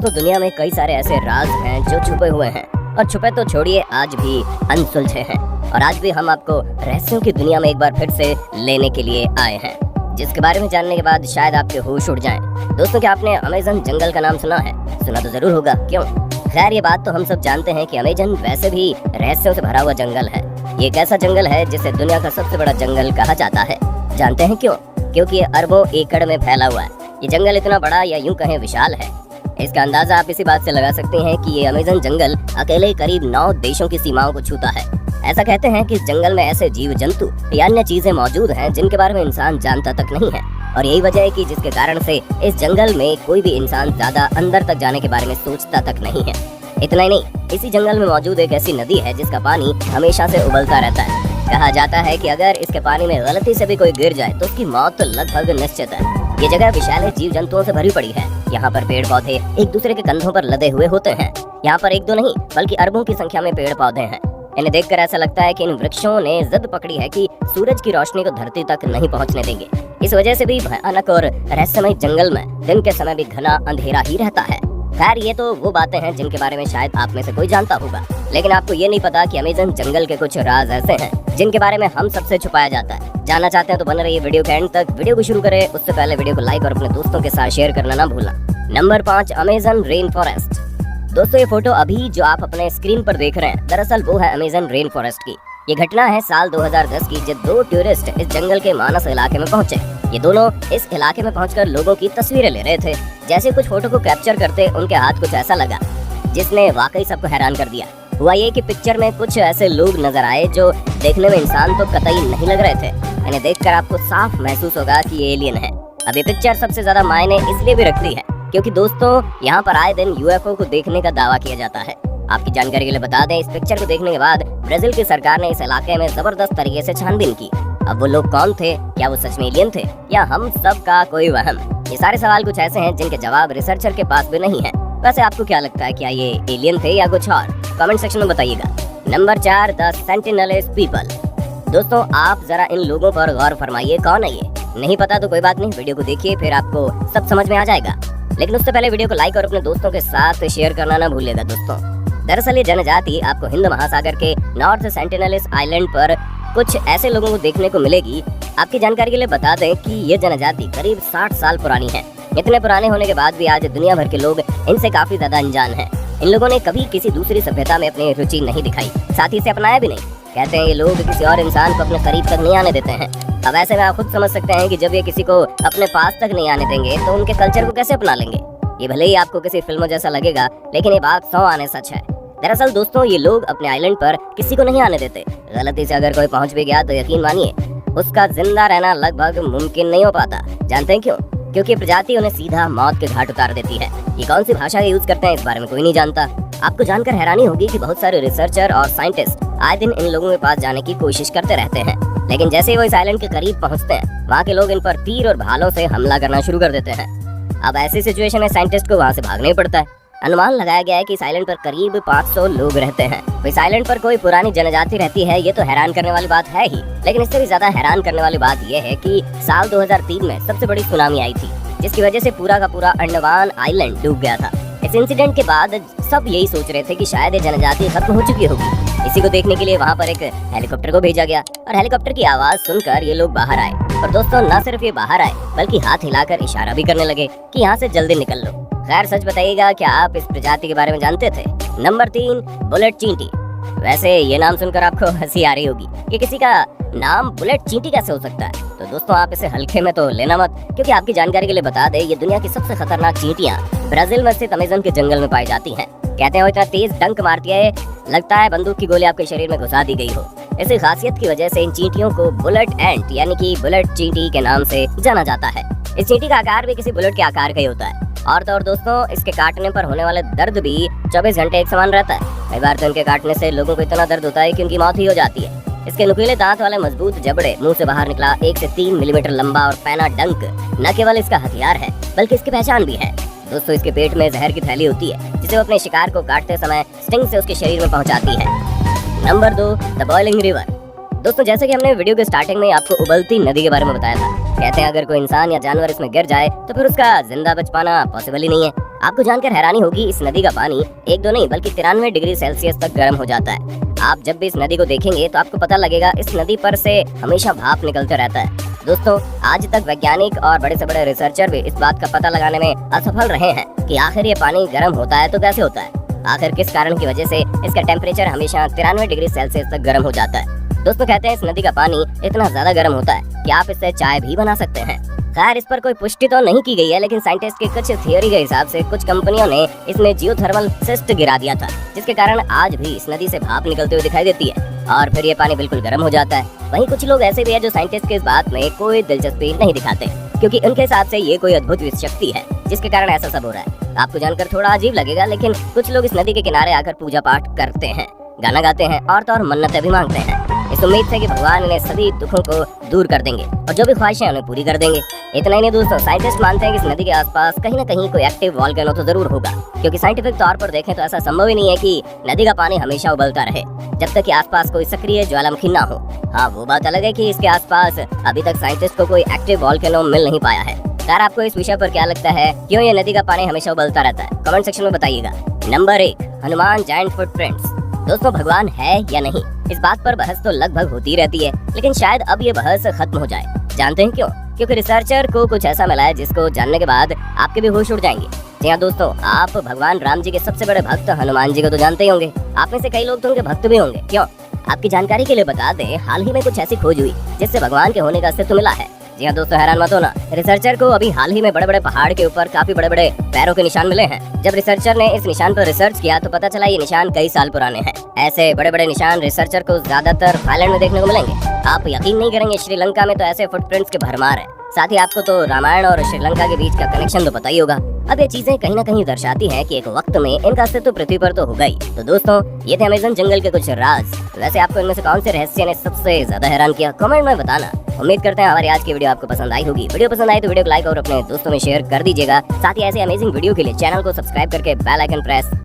दोस्तों दुनिया में कई सारे ऐसे राज हैं जो छुपे हुए हैं, और छुपे तो छोड़िए आज भी अनसुलझे हैं। और आज भी हम आपको रहस्यों की दुनिया में एक बार फिर से लेने के लिए आए हैं, जिसके बारे में जानने के बाद शायद आपके होश उड़ जाएं। दोस्तों क्या आपने अमेज़न जंगल का नाम सुना है? सुना तो जरूर होगा, क्यों? खैर ये बात तो हम सब जानते हैं कि अमेज़न वैसे भी रहस्यों से भरा हुआ जंगल है। ये एक ऐसा जंगल है जिसे दुनिया का सबसे बड़ा जंगल कहा जाता है। जानते हैं क्यों? क्योंकि ये अरबों एकड़ में फैला हुआ है। ये जंगल इतना बड़ा या यूं कहें विशाल है। इसका अंदाजा आप इसी बात से लगा सकते हैं कि ये अमेज़न जंगल अकेले करीब 9 देशों की सीमाओं को छूता है। ऐसा कहते हैं कि इस जंगल में ऐसे जीव जंतु या अन्य चीजें मौजूद हैं जिनके बारे में इंसान जानता तक नहीं है, और यही वजह है कि जिसके कारण से इस जंगल में कोई भी इंसान ज्यादा अंदर तक जाने के बारे में सोचता तक नहीं है। इतना ही नहीं, इसी जंगल में मौजूद एक ऐसी नदी है जिसका पानी हमेशा से उबलता रहता है। कहा जाता है कि अगर इसके पानी में गलती से भी कोई गिर जाए तो उसकी मौत तो लगभग निश्चित है। ये जगह विशाल जीव जंतुओं से भरी पड़ी है। यहाँ पर पेड़ पौधे एक दूसरे के कंधों पर लदे हुए होते हैं। यहाँ पर एक दो नहीं बल्कि अरबों की संख्या में पेड़ पौधे हैं। इन्हें देखकर ऐसा लगता है कि इन वृक्षों ने जिद पकड़ी है कि सूरज की रोशनी को धरती तक नहीं पहुँचने देंगे। इस वजह से भी भयानक और रहस्यमय जंगल में दिन के समय भी घना अंधेरा ही रहता है। खैर ये तो वो बातें हैं जिनके बारे में शायद आप में से कोई जानता होगा, लेकिन आपको ये नहीं पता कि अमेज़न जंगल के कुछ राज ऐसे हैं जिनके बारे में हम सबसे छुपाया जाता है। जानना चाहते हैं तो बने रहिए वीडियो के एंड तक। वीडियो को शुरू करें उससे पहले वीडियो को लाइक और अपने दोस्तों के साथ शेयर करना ना भूलना। Number 5, Amazon rain forest. दोस्तों ये फोटो अभी जो आप अपने स्क्रीन पर देख रहे हैं, दरअसल वो है अमेज़न रेन फॉरेस्ट की। ये घटना है साल 2010 की, जब 2 टूरिस्ट इस जंगल के मानस इलाके में पहुंचे। ये दोनों इस इलाके में पहुंचकर लोगों की तस्वीरें ले रहे थे। जैसे कुछ फोटो को कैप्चर करते उनके हाथ कुछ ऐसा लगा जिसने वाकई सबको हैरान कर दिया। हुआ ये कि पिक्चर में कुछ ऐसे लोग नजर आए जो देखने में इंसान तो कतई नहीं लग रहे थे। इन्हें देखकर आपको साफ महसूस होगा कि ये एलियन है। अब ये पिक्चर सबसे ज्यादा मायने इसलिए भी रखती है क्योंकि दोस्तों यहाँ पर आए दिन UFO को देखने का दावा किया जाता है। आपकी जानकारी के लिए बता दें, इस पिक्चर को देखने के बाद ब्राजील की सरकार ने इस इलाके में जबरदस्त तरीके से छानबीन की। अब वो लोग कौन थे? क्या वो सच में एलियन थे या हम सब का कोई वहम? ये सारे सवाल कुछ ऐसे हैं जिनके जवाब रिसर्चर के पास भी नहीं है। वैसे आपको क्या लगता है, क्या ये एलियन थे या कुछ और? कमेंट सेक्शन में बताइएगा। Number 4, the Sentinelese people. दोस्तों आप जरा इन लोगों पर गौर फरमाइए, कौन है ये? नहीं पता तो कोई बात नहीं, वीडियो को देखिए फिर आपको सब समझ में आ जाएगा। लेकिन उससे पहले वीडियो को लाइक और अपने दोस्तों के साथ शेयर करना ना भूलिएगा दोस्तों। दरअसल ये जनजाति आपको हिंद महासागर के नॉर्थ सेंटिनलीज आइलैंड पर कुछ ऐसे लोगों को देखने को मिलेगी। आपकी जानकारी के लिए बता दें कि ये जनजाति करीब 60 साल पुरानी है। इतने पुराने होने के बाद भी आज दुनिया भर के लोग इनसे काफी ज्यादा अनजान हैं। इन लोगों ने कभी किसी दूसरी सभ्यता में अपनी रुचि नहीं दिखाई, साथ ही इसे अपनाया भी नहीं। कहते हैं ये लोग किसी और इंसान को अपने करीब तक नहीं आने देते हैं। अब ऐसे में आप खुद समझ सकते हैं कि जब ये किसी को अपने पास तक नहीं आने देंगे तो उनके कल्चर को कैसे अपना लेंगे। ये भले ही आपको किसी फिल्म जैसा लगेगा, लेकिन ये बात 100 आने सच है। दरअसल दोस्तों ये लोग अपने आइलैंड पर किसी को नहीं आने देते। गलती से अगर कोई पहुंच भी गया तो यकीन मानिए उसका जिंदा रहना लगभग मुमकिन नहीं हो पाता। जानते हैं क्यों? क्योंकि प्रजाति उन्हें सीधा मौत के घाट उतार देती है। ये कौन सी भाषा यूज करते हैं इस बारे में कोई नहीं जानता। आपको जानकर हैरानी होगी कि बहुत सारे रिसर्चर और साइंटिस्ट आए दिन इन लोगों के पास जाने की कोशिश करते रहते हैं, लेकिन जैसे ही वो इस आइलैंड के करीब पहुंचते हैं वहाँ के लोग इन पर तीर और भालों से हमला करना शुरू कर देते हैं। अब ऐसी सिचुएशन में साइंटिस्ट को वहाँ से भागना ही पड़ता है। अनुमान लगाया गया है कि इस आइलैंड पर करीब 500 लोग रहते हैं। तो इस आइलैंड पर कोई पुरानी जनजाति रहती है, ये तो हैरान करने वाली बात है ही, लेकिन इससे भी ज्यादा हैरान करने वाली बात यह है कि साल 2003 में सबसे बड़ी सुनामी आई थी, जिसकी वजह से पूरा का पूरा अंडमान आइलैंड डूब गया था। इस इंसिडेंट के बाद सब यही सोच रहे थे कि शायद ये जनजाति खत्म हो चुकी होगी। इसी को देखने के लिए वहाँ पर एक हेलीकॉप्टर को भेजा गया और हेलीकॉप्टर की आवाज सुनकर ये लोग बाहर आए। और दोस्तों न सिर्फ ये बाहर आए बल्कि हाथ हिलाकर इशारा भी करने लगे कि यहाँ से जल्दी निकल लो। खैर सच बताइएगा, क्या आप इस प्रजाति के बारे में जानते थे? नंबर 3, बुलेट चींटी। वैसे ये नाम सुनकर आपको हंसी आ रही होगी कि किसी का नाम बुलेट चींटी कैसे हो सकता है। तो दोस्तों आप इसे हल्के में तो लेना मत, क्योंकि आपकी जानकारी के लिए बता दें ये दुनिया की सबसे खतरनाक चींटियां ब्राजील में स्थित अमेज़न के जंगल में पाई जाती हैं। कहते हैं वो इतना तेज डंक मारती है, लगता है बंदूक की गोली आपके शरीर में घुसा दी गई हो। इसी खासियत की वजह से इन चींटियों को बुलेट एंट यानी कि बुलेट चींटी के नाम से जाना जाता है। इस चींटी का आकार भी किसी बुलेट के आकार का ही होता है। और तो और दोस्तों इसके काटने पर होने वाले दर्द भी 24 घंटे एक समान रहता है। कई बार तो इनके काटने से लोगों को इतना दर्द होता है कि उनकी मौत ही हो जाती है। इसके नुकीले दांत वाले मजबूत जबड़े, मुंह से बाहर निकला 1 से 3 मिलीमीटर लंबा और पैना डंक न केवल इसका हथियार है बल्कि इसकी पहचान भी है। दोस्तों इसके पेट में जहर की थैली होती है जिसे वो अपने शिकार को काटते समय स्टिंग से उसके शरीर में पहुंचाती है। Number 2, the boiling river. दोस्तों जैसे कि हमने वीडियो के स्टार्टिंग में आपको उबलती नदी के बारे में बताया था, कहते हैं अगर कोई इंसान या जानवर इसमें गिर जाए तो फिर उसका जिंदा बच पाना पॉसिबल ही नहीं है। आपको जानकर हैरानी होगी, इस नदी का पानी 1-2 नहीं बल्कि 93 डिग्री सेल्सियस तक गर्म हो जाता है। आप जब भी इस नदी को देखेंगे तो आपको पता लगेगा इस नदी पर से हमेशा भाप निकलते रहता है। दोस्तों, आज तक वैज्ञानिक और बड़े से बड़े रिसर्चर भी इस बात का पता लगाने में असफल रहे हैं कि आखिर ये पानी गर्म होता है तो कैसे होता है, आखिर किस कारण की वजह से इसका टेम्परेचर हमेशा 93 डिग्री सेल्सियस तक गर्म हो जाता है। दोस्तों, कहते हैं इस नदी का पानी इतना ज्यादा गर्म होता है कि आप इससे चाय भी बना सकते हैं। खैर, इस पर कोई पुष्टि तो नहीं की गई है, लेकिन साइंटिस्ट के कुछ थियोरी के हिसाब से कुछ कंपनियों ने इसमें जियोथर्मल सिस्ट गिरा दिया था, जिसके कारण आज भी इस नदी से भाप निकलते हुए दिखाई देती है और फिर ये पानी बिल्कुल गर्म हो जाता है। वहीं कुछ लोग ऐसे भी हैं जो साइंटिस्ट के इस बात में कोई दिलचस्पी नहीं दिखाते, क्योंकि उनके हिसाब से ये कोई अद्भुत शक्ति है जिसके कारण ऐसा सब हो रहा है। आपको जानकर थोड़ा अजीब लगेगा, लेकिन कुछ लोग इस नदी के किनारे आकर पूजा पाठ करते हैं, गाना गाते हैं और तो और मन्नतें भी मांगते हैं, इस उम्मीद से कि भगवान इन्हें सभी दुखों को दूर कर देंगे और जो भी ख्वाहिशें उन्हें पूरी कर देंगे। इतना ही नहीं दोस्तों, साइंटिस्ट मानते हैं कि इस नदी के आसपास कहीं न कहीं कोई एक्टिव वॉल्केनो तो जरूर होगा, क्योंकि साइंटिफिक तौर पर देखें तो ऐसा संभव ही नहीं है कि नदी का पानी हमेशा उबलता रहे जब तक कि आसपास कोई सक्रिय ज्वालामुखी ना हो। हाँ, वो बात अलग है कि इसके आसपास अभी तक साइंटिस्ट को कोई एक्टिव वॉल्केनो मिल नहीं पाया है। यार, आपको इस विषय पर क्या लगता है, क्यों ये नदी का पानी हमेशा उबलता रहता है? कमेंट सेक्शन में बताइएगा। Number 1, Hanuman giant footprints. दोस्तों, भगवान है या नहीं, इस बात पर बहस तो लगभग होती रहती है, लेकिन शायद अब ये बहस खत्म हो जाए। जानते हैं क्यों? क्योंकि रिसर्चर को कुछ ऐसा मिला है जिसको जानने के बाद आपके भी होश उड़ जाएंगे। जी हाँ दोस्तों, आप भगवान राम जी के सबसे बड़े भक्त हनुमान जी को तो जानते ही होंगे। आप में से कई लोग तो उनके भक्त भी होंगे। क्यों? आपकी जानकारी के लिए बता दें, हाल ही में कुछ ऐसी खोज हुई जिससे भगवान के होने का अस्तित्व मिला है। जी हाँ दोस्तों, हैरान मत होना, रिसर्चर को अभी हाल ही में बड़े बड़े पहाड़ के ऊपर काफी बड़े बड़े पैरों के निशान मिले हैं। जब रिसर्चर ने इस निशान पर रिसर्च किया तो पता चला ये निशान कई साल पुराने हैं। ऐसे बड़े बड़े निशान रिसर्चर को ज्यादातर थाईलैंड में देखने को मिलेंगे। आप यकीन नहीं करेंगे, श्रीलंका में तो ऐसे फुटप्रिंट्स के भरमार है। साथ ही आपको तो रामायण और श्रीलंका के बीच का कनेक्शन तो पता ही होगा। अब ये चीजें कहीं न कहीं दर्शाती हैं कि एक वक्त में इनका अस्तित्व पृथ्वी पर तो होगा ही। तो दोस्तों, ये थे अमेज़न जंगल के कुछ राज। वैसे आपको इनमें से कौन से रहस्य ने सबसे ज्यादा हैरान किया, कमेंट में बताना। उम्मीद करते हैं हमारी आज की वीडियो आपको पसंद आई होगी। वीडियो पसंद आई तो वीडियो को लाइक और अपने दोस्तों में शेयर कर दीजिएगा। साथ ही ऐसे अमेजिंग वीडियो के लिए चैनल को सब्सक्राइब करके बेल आइकन प्रेस